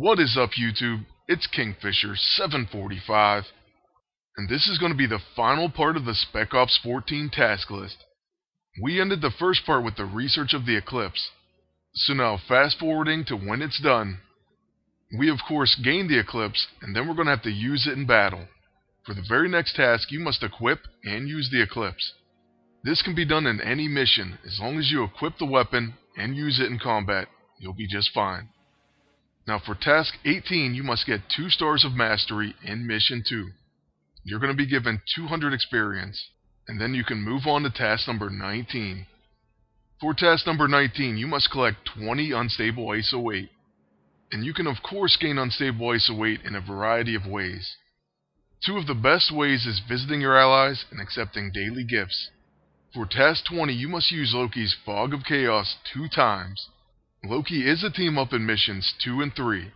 What is up, YouTube? It's Kingfisher745, and this is going to be the final part of the Spec Ops 14 task list. We ended the first part with the research of the eclipse, so now fast forwarding to when it's done. We of course gained the eclipse, and then we're going to have to use it in battle. For the very next task, you must equip and use the eclipse. This can be done in any mission. As long as you equip the weapon and use it in combat, you'll be just fine. Now for task 18, you must get 2 stars of mastery in mission 2. You're going to be given 200 experience, and then you can move on to task number 19. For task number 19, you must collect 20 unstable ISO weight. And you can of course gain unstable ISO weight in a variety of ways. 2 of the best ways is visiting your allies and accepting daily gifts. For task 20, you must use Loki's Fog of Chaos 2 times. Loki is a team up in missions 2 and 3.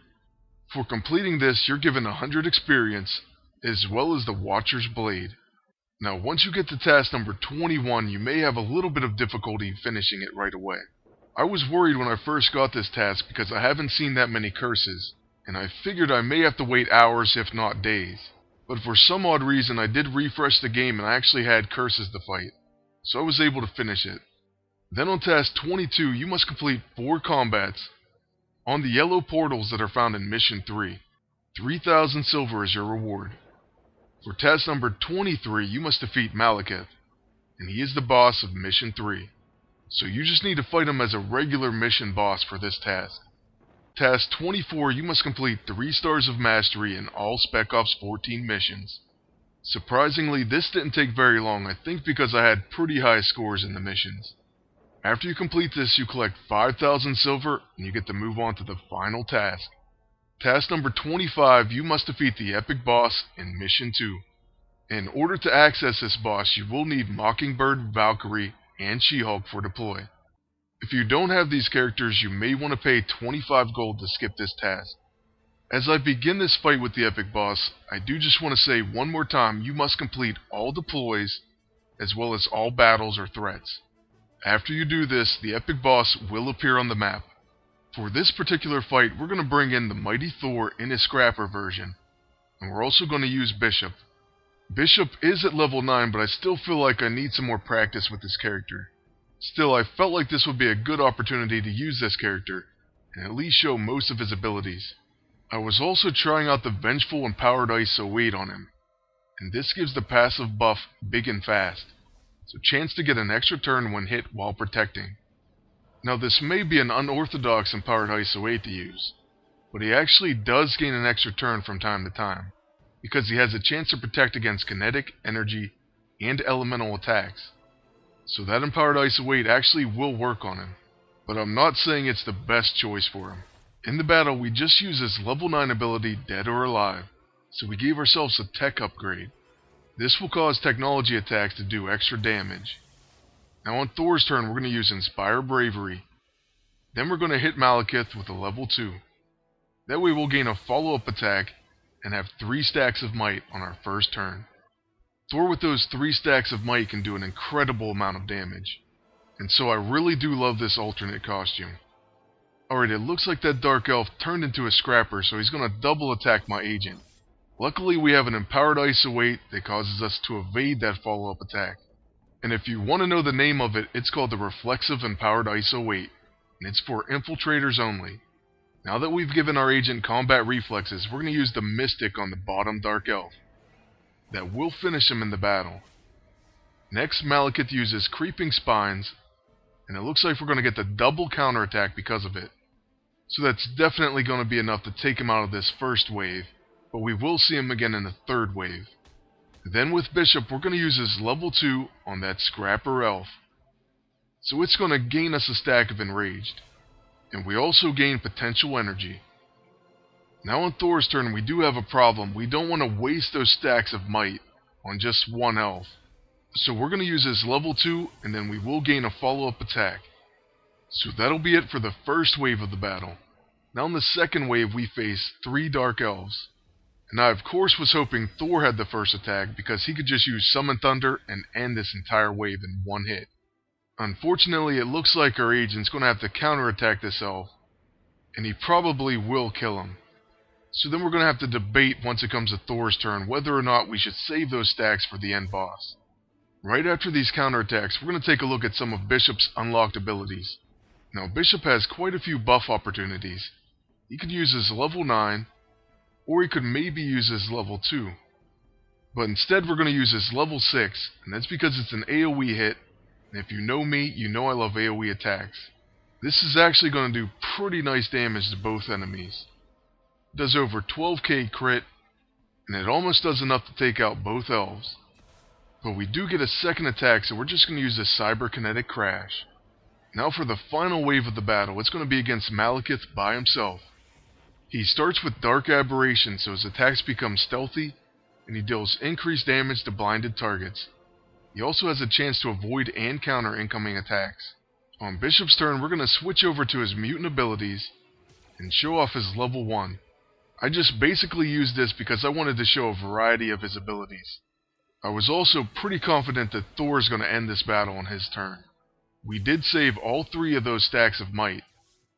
For completing this, you're given 100 experience, as well as the Watcher's Blade. Now once you get to task number 21, you may have a little bit of difficulty finishing it right away. I was worried when I first got this task because I haven't seen that many curses, and I figured I may have to wait hours if not days. But for some odd reason I did refresh the game and I actually had curses to fight, so I was able to finish it. Then on task 22, you must complete 4 combats on the yellow portals that are found in mission 3. 3,000 silver is your reward. For task number 23, you must defeat Malekith, and he is the boss of mission 3. So you just need to fight him as a regular mission boss for this task. Task 24, you must complete 3 stars of mastery in all Spec Ops 14 missions. Surprisingly, this didn't take very long, I think because I had pretty high scores in the missions. After you complete this, you collect 5,000 silver, and you get to move on to the final task. Task number 25, you must defeat the epic boss in mission 2. In order to access this boss, you will need Mockingbird, Valkyrie, and She-Hulk for deploy. If you don't have these characters, you may want to pay 25 gold to skip this task. As I begin this fight with the epic boss, I do just want to say one more time, you must complete all deploys, as well as all battles or threats. After you do this, the epic boss will appear on the map. For this particular fight, we're going to bring in the mighty Thor in his scrapper version, and we're also going to use Bishop. Bishop is at level 9, but I still feel like I need some more practice with this character. Still, I felt like this would be a good opportunity to use this character, and at least show most of his abilities. I was also trying out the Vengeful and Powered ISO 8 on him, and this gives the passive buff Big and Fast, so chance to get an extra turn when hit while protecting. Now this may be an unorthodox Empowered ISO 8 to use, but he actually does gain an extra turn from time to time, because he has a chance to protect against kinetic, energy, and elemental attacks. So that Empowered ISO 8 actually will work on him, but I'm not saying it's the best choice for him. In the battle, we just use his level 9 ability Dead or Alive, so we gave ourselves a tech upgrade. This will cause technology attacks to do extra damage. Now on Thor's turn, we're going to use Inspire Bravery. Then we're going to hit Malekith with a level 2. That way we'll gain a follow-up attack and have 3 stacks of might on our first turn. Thor with those 3 stacks of might can do an incredible amount of damage. And so I really do love this alternate costume. Alright, it looks like that Dark Elf turned into a scrapper, so he's going to double attack my agent. Luckily we have an Empowered ISO 8 that causes us to evade that follow-up attack. And if you want to know the name of it, it's called the Reflexive Empowered ISO 8, and it's for infiltrators only. Now that we've given our agent combat reflexes, we're going to use the Mystic on the bottom Dark Elf. That will finish him in the battle. Next, Malekith uses Creeping Spines, and it looks like we're going to get the double counterattack because of it. So that's definitely going to be enough to take him out of this first wave, but we will see him again in the third wave. Then with Bishop, we're going to use his level 2 on that Scrapper Elf. So it's going to gain us a stack of Enraged. And we also gain Potential Energy. Now on Thor's turn, we do have a problem. We don't want to waste those stacks of might on just one elf. So we're going to use his level 2, and then we will gain a follow-up attack. So that'll be it for the first wave of the battle. Now in the second wave, we face 3 Dark Elves. And I of course was hoping Thor had the first attack because he could just use Summon Thunder and end this entire wave in one hit. Unfortunately, it looks like our agent's going to have to counterattack this elf, and he probably will kill him. So then we're going to have to debate once it comes to Thor's turn whether or not we should save those stacks for the end boss. Right after these counterattacks, we're going to take a look at some of Bishop's unlocked abilities. Now, Bishop has quite a few buff opportunities. He could use his level 9, or he could maybe use his level 2. But instead we're going to use his level 6, and that's because it's an AoE hit, and if you know me, you know I love AoE attacks. This is actually going to do pretty nice damage to both enemies. It does over 12k crit, and it almost does enough to take out both elves. But we do get a second attack, so we're just going to use this cyberkinetic crash. Now for the final wave of the battle, it's going to be against Malekith by himself. He starts with Dark Aberration, so his attacks become stealthy, and he deals increased damage to blinded targets. He also has a chance to avoid and counter incoming attacks. On Bishop's turn, we're going to switch over to his mutant abilities, and show off his level 1. I just basically used this because I wanted to show a variety of his abilities. I was also pretty confident that Thor is going to end this battle on his turn. We did save all 3 of those stacks of might,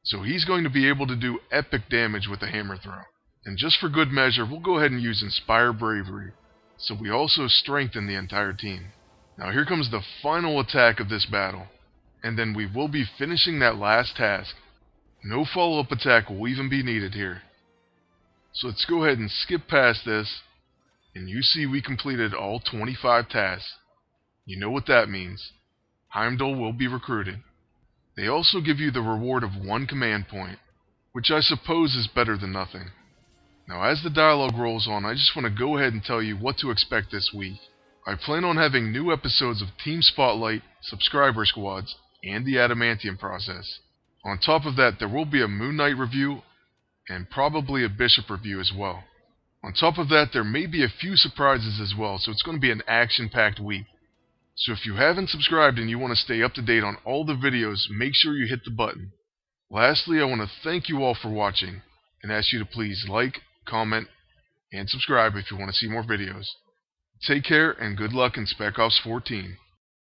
so he's going to be able to do epic damage with the hammer throw. And just for good measure, we'll go ahead and use Inspire Bravery, so we also strengthen the entire team. Now here comes the final attack of this battle, and then we will be finishing that last task. No follow-up attack will even be needed here. So let's go ahead and skip past this, and you see we completed all 25 tasks. You know what that means. Heimdall will be recruited. They also give you the reward of 1 command point, which I suppose is better than nothing. Now as the dialogue rolls on, I just want to go ahead and tell you what to expect this week. I plan on having new episodes of Team Spotlight, Subscriber Squads, and the Adamantium process. On top of that, there will be a Moon Knight review, and probably a Bishop review as well. On top of that, there may be a few surprises as well, so it's going to be an action-packed week. So if you haven't subscribed and you want to stay up to date on all the videos, make sure you hit the button. Lastly, I want to thank you all for watching, and ask you to please like, comment, and subscribe if you want to see more videos. Take care, and good luck in Spec Ops 14.